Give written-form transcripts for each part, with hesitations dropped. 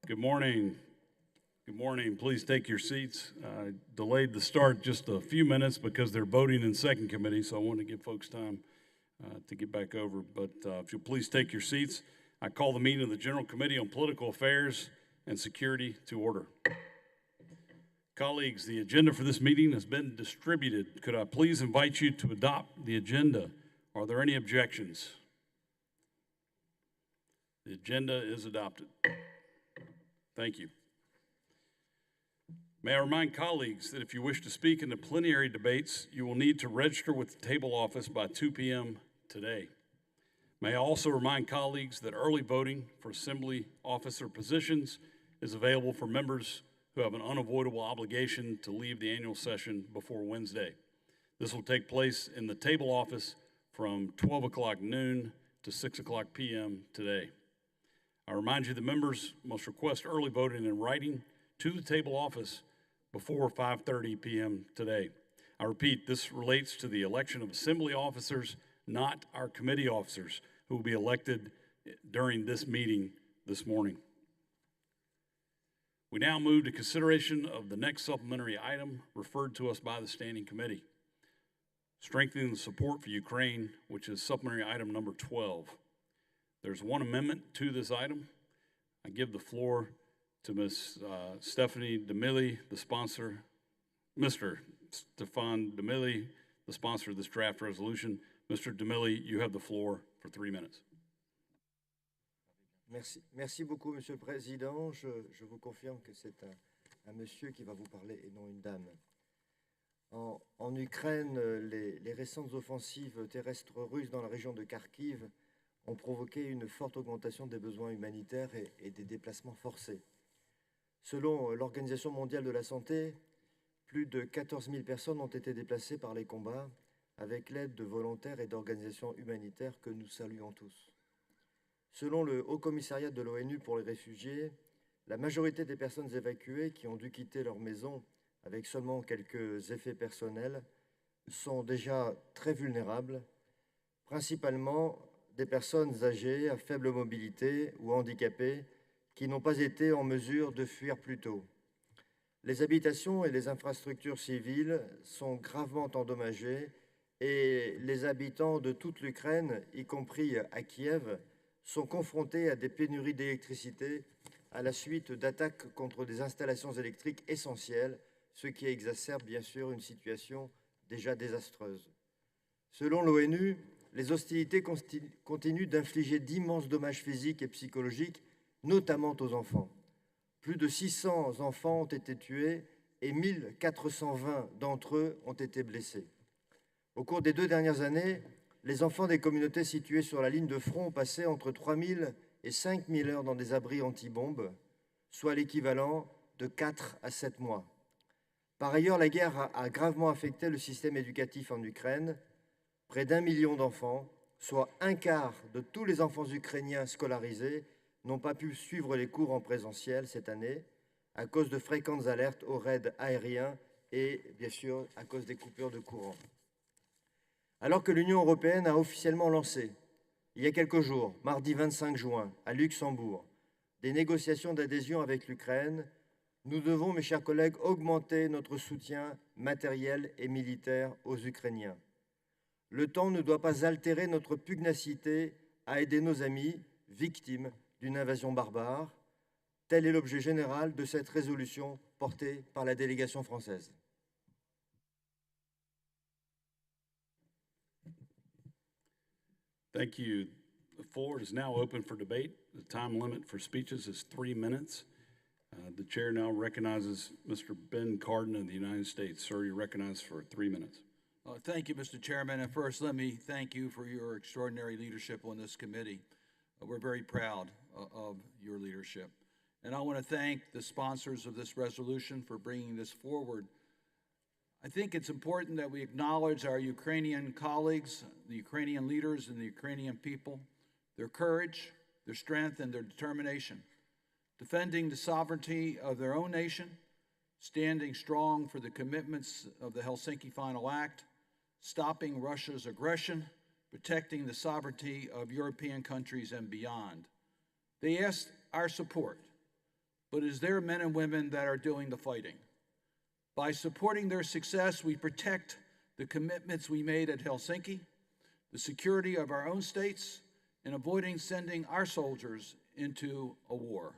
Good morning. Good morning. Please take your seats. I delayed the start just a few minutes because they're voting in second committee, so I want to give folks time to get back over. But if you'll please take your seats, I call the meeting of the General Committee on Political Affairs and Security to order. Colleagues, the agenda for this meeting has been distributed. Could I please invite you to adopt the agenda? Are there any objections? The agenda is adopted. Thank you. May I remind colleagues that if you wish to speak in the plenary debates, you will need to register with the table office by 2 p.m. today. May I also remind colleagues that early voting for assembly officer positions is available for members who have an unavoidable obligation to leave the annual session before Wednesday. This will take place in the table office from 12 o'clock noon to 6 o'clock p.m. today. I remind you that members must request early voting in writing to the table office before 5:30 p.m. today. I repeat, this relates to the election of assembly officers, not our committee officers, who will be elected during this meeting this morning. We now move to consideration of the next supplementary item referred to us by the Standing Committee, strengthening the support for Ukraine, which is supplementary item number 12. There's one amendment to this item. I give the floor to Ms. Stephanie DeMilli, the sponsor, Mr. Stefan DeMilli, the sponsor of this draft resolution. Mr. DeMilli, you have the floor for 3 minutes. Merci beaucoup, Monsieur le Président. Je vous confirme que c'est un monsieur qui va vous parler et non une dame. En Ukraine, les récentes offensives terrestres russes dans la région de Kharkiv ont provoqué une forte augmentation des besoins humanitaires et des déplacements forcés. Selon l'Organisation mondiale de la santé, plus de 14 000 personnes ont été déplacées par les combats avec l'aide de volontaires et d'organisations humanitaires que nous saluons tous. Selon le Haut Commissariat de l'ONU pour les réfugiés, la majorité des personnes évacuées qui ont dû quitter leur maison avec seulement quelques effets personnels sont déjà très vulnérables, principalement des personnes âgées, à faible mobilité ou handicapées qui n'ont pas été en mesure de fuir plus tôt. Les habitations et les infrastructures civiles sont gravement endommagées et les habitants de toute l'Ukraine, y compris à Kiev, sont confrontés à des pénuries d'électricité à la suite d'attaques contre des installations électriques essentielles, ce qui exacerbe bien sûr une situation déjà désastreuse. Selon l'ONU, les hostilités continuent d'infliger d'immenses dommages physiques et psychologiques, notamment aux enfants. Plus de 600 enfants ont été tués et 1420 d'entre eux ont été blessés. Au cours des 2 dernières années, les enfants des communautés situées sur la ligne de front ont passé entre 3 000 et 5 000 heures dans des abris anti-bombes, soit l'équivalent de 4 à 7 mois. Par ailleurs, la guerre a gravement affecté le système éducatif en Ukraine. Près d'1 million d'enfants, soit un quart de tous les enfants ukrainiens scolarisés, n'ont pas pu suivre les cours en présentiel cette année à cause de fréquentes alertes aux raids aériens et, bien sûr, à cause des coupures de courant. Alors que l'Union européenne a officiellement lancé, il y a quelques jours, mardi 25 juin, à Luxembourg, des négociations d'adhésion avec l'Ukraine, nous devons, mes chers collègues, augmenter notre soutien matériel et militaire aux Ukrainiens. Le temps ne doit pas altérer notre pugnacité à aider nos amis victimes d'une invasion barbare. Tel est l'objet général de cette résolution portée par la délégation française. Thank you. The floor is now open for debate. The time limit for speeches is 3 minutes. The chair now recognizes Mr. Ben Cardin of the United States. Sir, you're recognized for 3 minutes. Thank you, Mr. Chairman. And first, let me thank you for your extraordinary leadership on this committee. We're very proud of your leadership. And I want to thank the sponsors of this resolution for bringing this forward. I think it's important that we acknowledge our Ukrainian colleagues, the Ukrainian leaders and the Ukrainian people, their courage, their strength, and their determination, defending the sovereignty of their own nation, standing strong for the commitments of the Helsinki Final Act, stopping Russia's aggression, protecting the sovereignty of European countries and beyond. They asked our support but it is their men and women that are doing the fighting. By supporting their success, we protect the commitments we made at Helsinki, the security of our own states, and avoiding sending our soldiers into a war.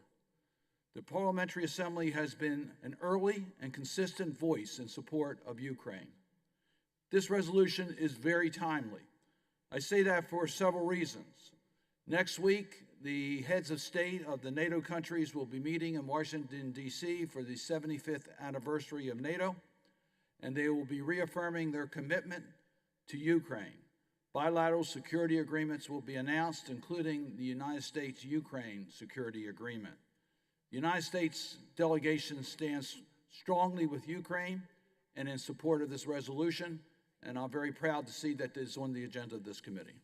The Parliamentary Assembly has been an early and consistent voice in support of Ukraine. This resolution is very timely. I say that for several reasons. Next week, the heads of state of the NATO countries will be meeting in Washington, D.C. for the 75th anniversary of NATO, and they will be reaffirming their commitment to Ukraine. Bilateral security agreements will be announced, including the United States-Ukraine Security Agreement. The United States delegation stands strongly with Ukraine and in support of this resolution, and I'm very proud to see that this is on the agenda of this committee.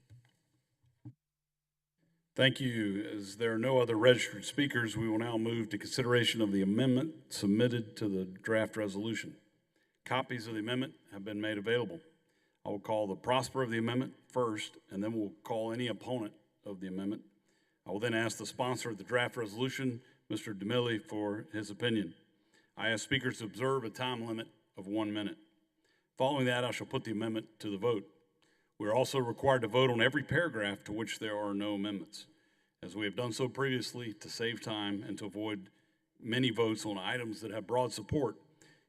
Thank you. As there are no other registered speakers, we will now move to consideration of the amendment submitted to the draft resolution. Copies of the amendment have been made available. I will call the prosper of the amendment first, and then we'll call any opponent of the amendment. I will then ask the sponsor of the draft resolution, Mr. DeMille, for his opinion. I ask speakers to observe a time limit of 1 minute. Following that, I shall put the amendment to the vote. We are also required to vote on every paragraph to which there are no amendments, as we have done so previously to save time and to avoid many votes on items that have broad support.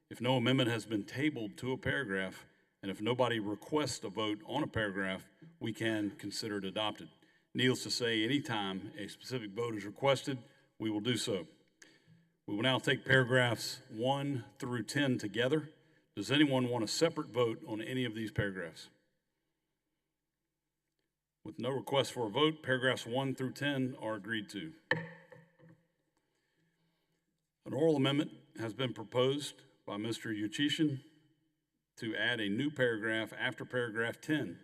If no amendment has been tabled to a paragraph, and if nobody requests a vote on a paragraph, we can consider it adopted. Needless to say, anytime a specific vote is requested, we will do so. We will now take paragraphs 1 through 10 together. Does anyone want a separate vote on any of these paragraphs? With no request for a vote, paragraphs 1 through 10 are agreed to. An oral amendment has been proposed by Mr. Uchishin to add a new paragraph after paragraph 10.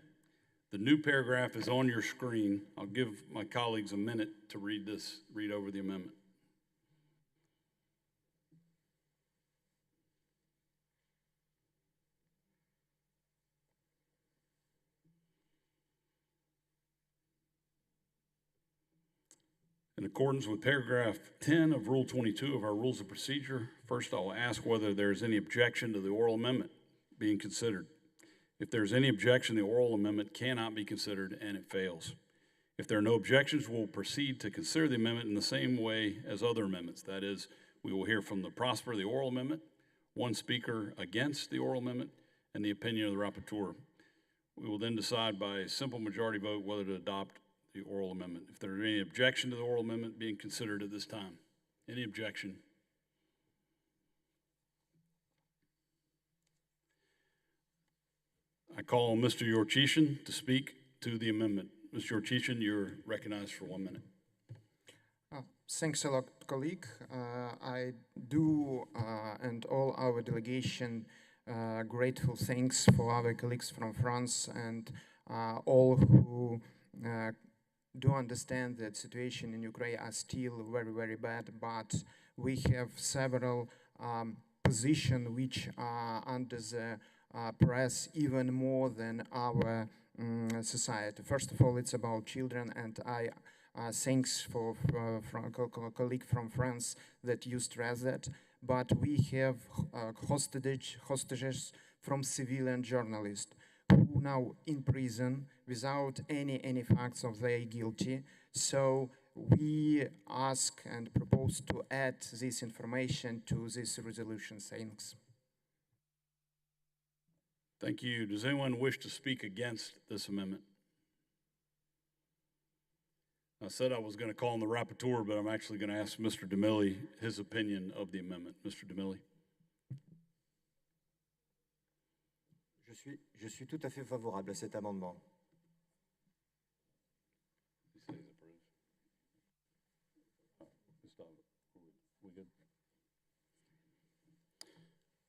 The new paragraph is on your screen. I'll give my colleagues a minute to read over the amendment. In accordance with paragraph 10 of Rule 22 of our Rules of Procedure, first I will ask whether there is any objection to the oral amendment being considered. If there is any objection, the oral amendment cannot be considered and it fails. If there are no objections, we'll proceed to consider the amendment in the same way as other amendments. That is, we will hear from the prosper of the oral amendment, one speaker against the oral amendment, and the opinion of the rapporteur. We will then decide by a simple majority vote whether to adopt the oral amendment. If there are any objection to the oral amendment being considered at this time, any objection? I call on Mr. Uchishin to speak to the amendment. Mr. Uchishin, you're recognized for 1 minute. Thanks a lot, colleague. I do, and all our delegation, grateful thanks for our colleagues from France and all who do understand that situation in Ukraine are still very, very bad, but we have several positions which are under the press even more than our society. First of all, it's about children, and I thanks for a colleague from France that you stress that. But we have hostages from civilian journalists who now in prison without any facts of they guilty. So we ask and propose to add this information to this resolution. Thanks. Thank you. Does anyone wish to speak against this amendment? I said I was going to call on the rapporteur, but I'm actually going to ask Mr. DeMille his opinion of the amendment. Mr. DeMille. Je suis tout à fait favorable à cet amendement.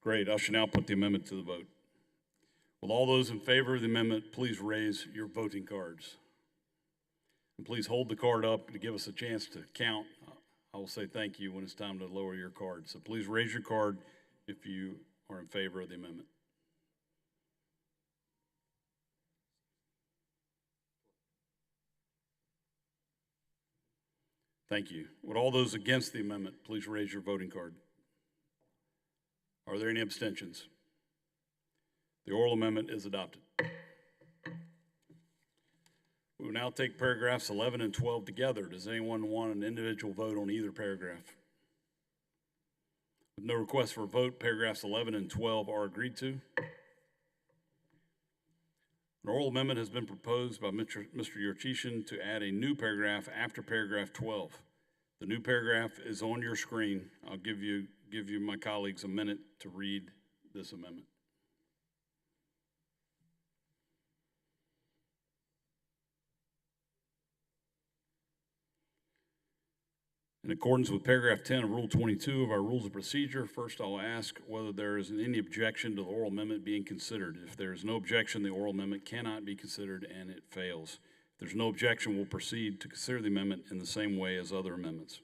Great. I shall now put the amendment to the vote. Will all those in favor of the amendment please raise your voting cards? And please hold the card up to give us a chance to count. I will say thank you when it's time to lower your card. So please raise your card if you are in favor of the amendment. Thank you. Would all those against the amendment please raise your voting card? Are there any abstentions? The oral amendment is adopted. We will now take paragraphs 11 and 12 together. Does anyone want an individual vote on either paragraph? With no request for a vote, paragraphs 11 and 12 are agreed to. An oral amendment has been proposed by Mr. Yurchishan to add a new paragraph after paragraph 12. The new paragraph is on your screen. I'll give you, my colleagues, a minute to read this amendment. In accordance with paragraph 10 of Rule 22 of our Rules of Procedure, first I'll ask whether there is any objection to the oral amendment being considered. If there is no objection, the oral amendment cannot be considered and it fails. If there's no objection, we'll proceed to consider the amendment in the same way as other amendments.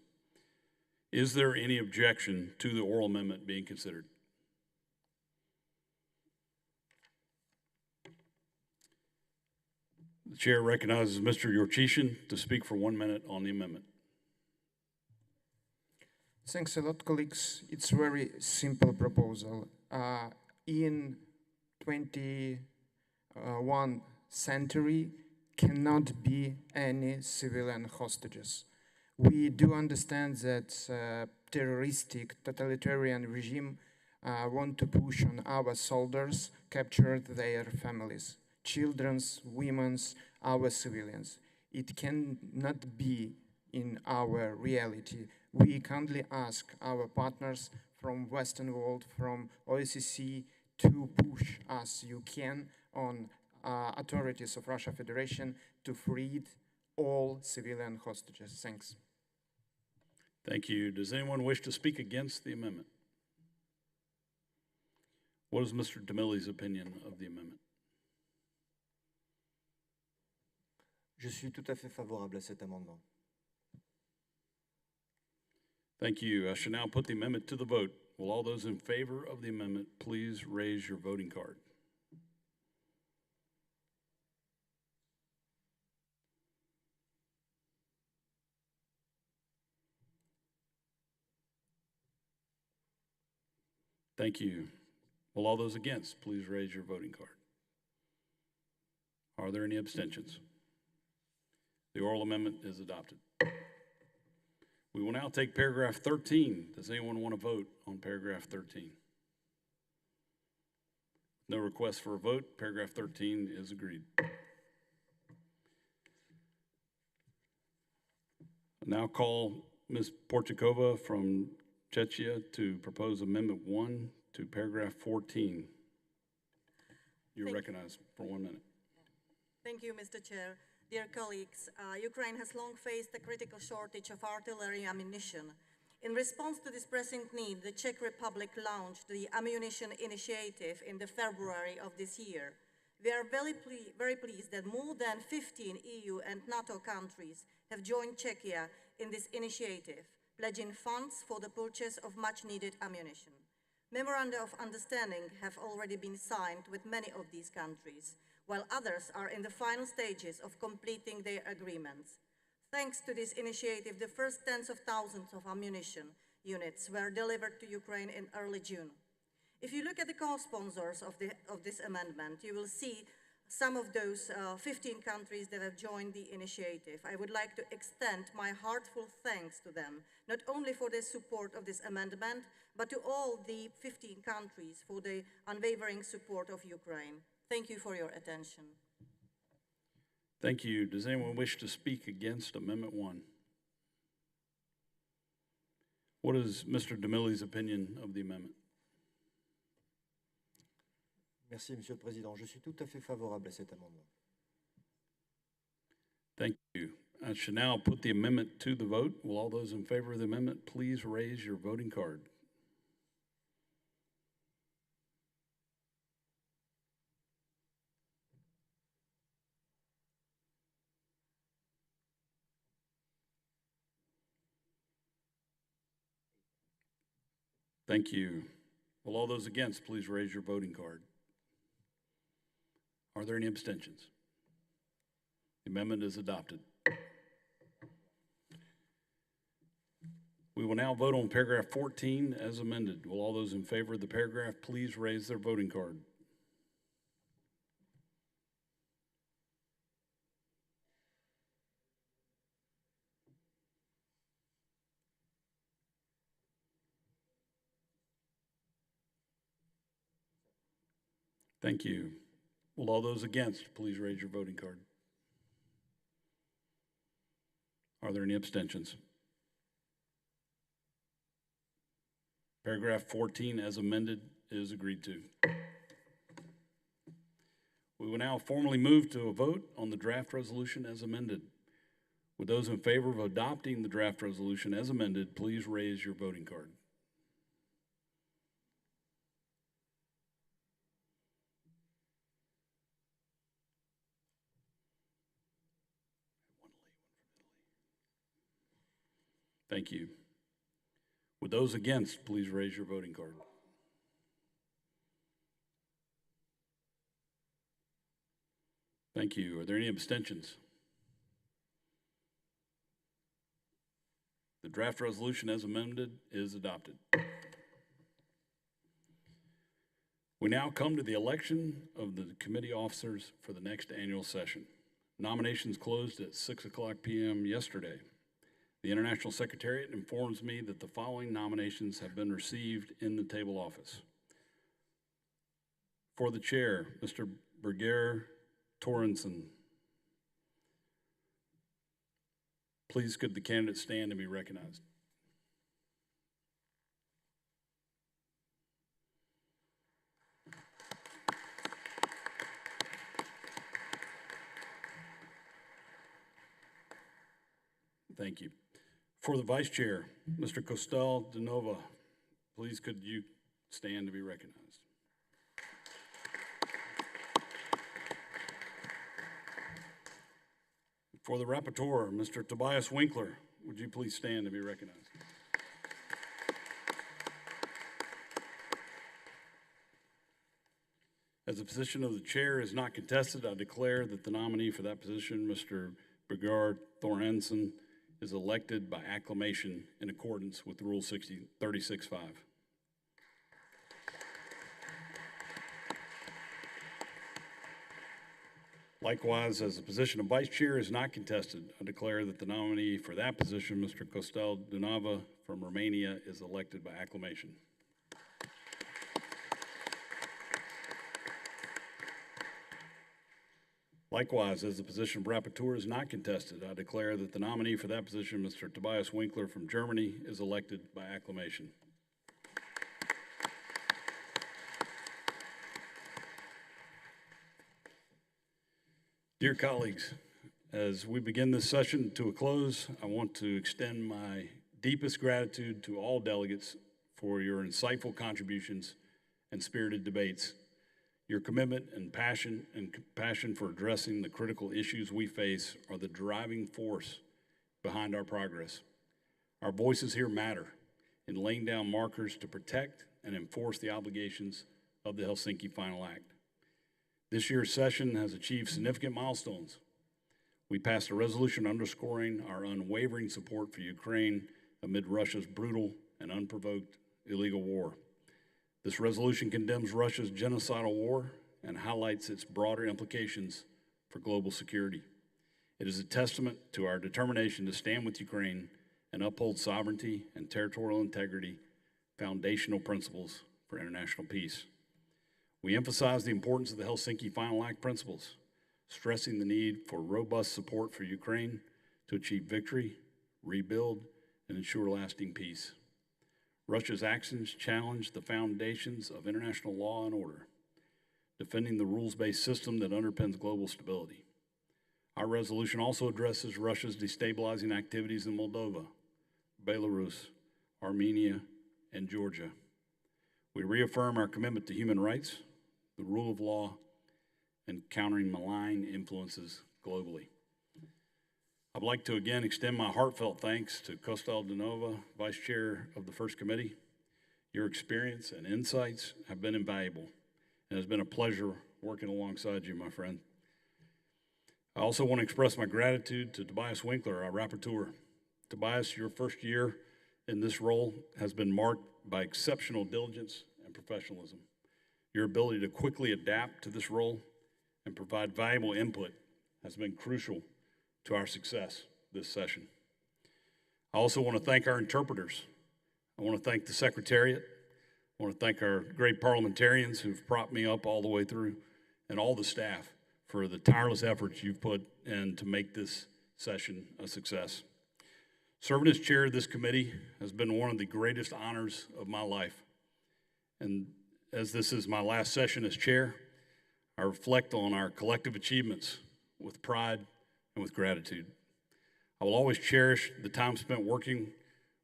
Is there any objection to the oral amendment being considered? The chair recognizes Mr. Yurchishan to speak for 1 minute on the amendment. Thanks a lot, colleagues. It's a very simple proposal. In 21st century, cannot be any civilian hostages. We do understand that terroristic totalitarian regime want to push on our soldiers, capture their families, children's, women's, our civilians. It cannot be in our reality. We kindly ask our partners from Western world, from OSCE, to push as you can on authorities of Russia Federation to free all civilian hostages. Thanks. Thank you. Does anyone wish to speak against the amendment? What is Mr. DeMille's opinion of the amendment? Je suis tout à fait favorable à cet amendement. Thank you. I shall now put the amendment to the vote. Will all those in favor of the amendment please raise your voting card? Thank you. Will all those against please raise your voting card? Are there any abstentions? The oral amendment is adopted. We will now take paragraph 13. Does anyone want to vote on paragraph 13? No request for a vote. Paragraph 13 is agreed. I now call Ms. Porchikova from Czechia to propose Amendment 1 to paragraph 14. You're recognized for 1 minute. Thank you, Mr. Chair. Dear colleagues, Ukraine has long faced a critical shortage of artillery ammunition. In response to this pressing need, the Czech Republic launched the Ammunition Initiative in the February of this year. We are very pleased that more than 15 EU and NATO countries have joined Czechia in this initiative, pledging funds for the purchase of much-needed ammunition. Memoranda of understanding have already been signed with many of these countries, while others are in the final stages of completing their agreements. Thanks to this initiative, the first tens of thousands of ammunition units were delivered to Ukraine in early June. If you look at the co-sponsors of this amendment, you will see some of those 15 countries that have joined the initiative. I would like to extend my heartfelt thanks to them, not only for their support of this amendment, but to all the 15 countries for the unwavering support of Ukraine. Thank you for your attention. Thank you. Does anyone wish to speak against Amendment 1? What is Mr. DeMille's opinion of the amendment? Merci, Monsieur le Président. Je suis tout à fait favorable à cet amendement. Thank you. I shall now put the amendment to the vote. Will all those in favor of the amendment please raise your voting card? Thank you. Will all those against please raise your voting card? Are there any abstentions? The amendment is adopted. We will now vote on paragraph 14 as amended. Will all those in favor of the paragraph please raise their voting card? Thank you. Will all those against please raise your voting card? Are there any abstentions? Paragraph 14 as amended is agreed to. We will now formally move to a vote on the draft resolution as amended. Would those in favor of adopting the draft resolution as amended, please raise your voting card. Thank you. Would those against please raise your voting card? Thank you. Are there any abstentions? The draft resolution as amended is adopted. We now come to the election of the committee officers for the next annual session. Nominations closed at 6:00 p.m. yesterday. The International Secretariat informs me that the following nominations have been received in the table office. For the chair, Mr. Birger Torrensen. Please could the candidate stand and be recognized. Thank you. For the vice chair, Mr. Costel de Nova, please could you stand to be recognized. For the rapporteur, Mr. Tobias Winkler, would you please stand to be recognized? As the position of the chair is not contested, I declare that the nominee for that position, Mr. Birger Torrensen, is elected by acclamation in accordance with Rule 36.5. Likewise, as the position of vice chair is not contested, I declare that the nominee for that position, Mr. Costel de Nova from Romania, is elected by acclamation. Likewise, as the position of rapporteur is not contested, I declare that the nominee for that position, Mr. Tobias Winkler from Germany, is elected by acclamation. Dear colleagues, as we begin this session to a close, I want to extend my deepest gratitude to all delegates for your insightful contributions and spirited debates. Your commitment and passion for addressing the critical issues we face are the driving force behind our progress. Our voices here matter in laying down markers to protect and enforce the obligations of the Helsinki Final Act. This year's session has achieved significant milestones. We passed a resolution underscoring our unwavering support for Ukraine amid Russia's brutal and unprovoked illegal war. This resolution condemns Russia's genocidal war and highlights its broader implications for global security. It is a testament to our determination to stand with Ukraine and uphold sovereignty and territorial integrity, foundational principles for international peace. We emphasize the importance of the Helsinki Final Act principles, stressing the need for robust support for Ukraine to achieve victory, rebuild, and ensure lasting peace. Russia's actions challenge the foundations of international law and order, defending the rules-based system that underpins global stability. Our resolution also addresses Russia's destabilizing activities in Moldova, Belarus, Armenia, and Georgia. We reaffirm our commitment to human rights, the rule of law, and countering malign influences globally. I'd like to again extend my heartfelt thanks to Costel de Nova, Vice Chair of the First Committee. Your experience and insights have been invaluable, and it's been a pleasure working alongside you, my friend. I also want to express my gratitude to Tobias Winkler, our rapporteur. Tobias, your first year in this role has been marked by exceptional diligence and professionalism. Your ability to quickly adapt to this role and provide valuable input has been crucial to our success this session. I also want to thank our interpreters. I want to thank the Secretariat. I want to thank our great parliamentarians who've propped me up all the way through, and all the staff for the tireless efforts you've put in to make this session a success. Serving as chair of this committee has been one of the greatest honors of my life. And as this is my last session as chair, I reflect on our collective achievements with pride and with gratitude. I will always cherish the time spent working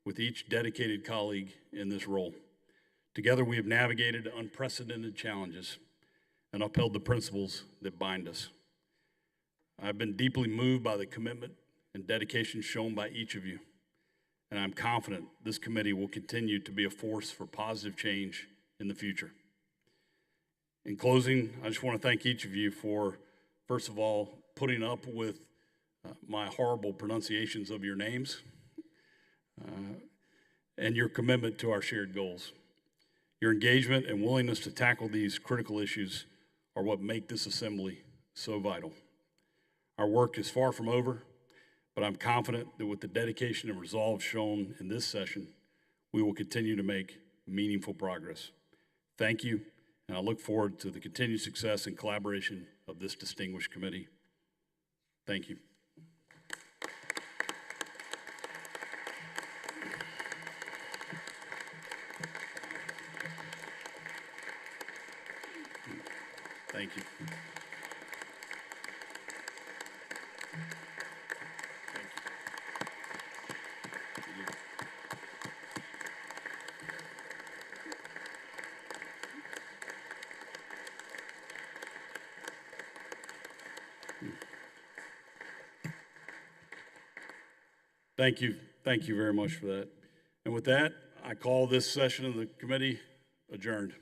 with each dedicated colleague in this role. Together, we have navigated unprecedented challenges and upheld the principles that bind us. I've been deeply moved by the commitment and dedication shown by each of you, and I'm confident this committee will continue to be a force for positive change in the future. In closing, I just want to thank each of you for, first of all, putting up with my horrible pronunciations of your names and your commitment to our shared goals. Your engagement and willingness to tackle these critical issues are what make this assembly so vital. Our work is far from over, but I'm confident that with the dedication and resolve shown in this session, we will continue to make meaningful progress. Thank you, and I look forward to the continued success and collaboration of this distinguished committee. Thank you. Thank you. Thank you. Thank you very much for that. And with that, I call this session of the committee adjourned.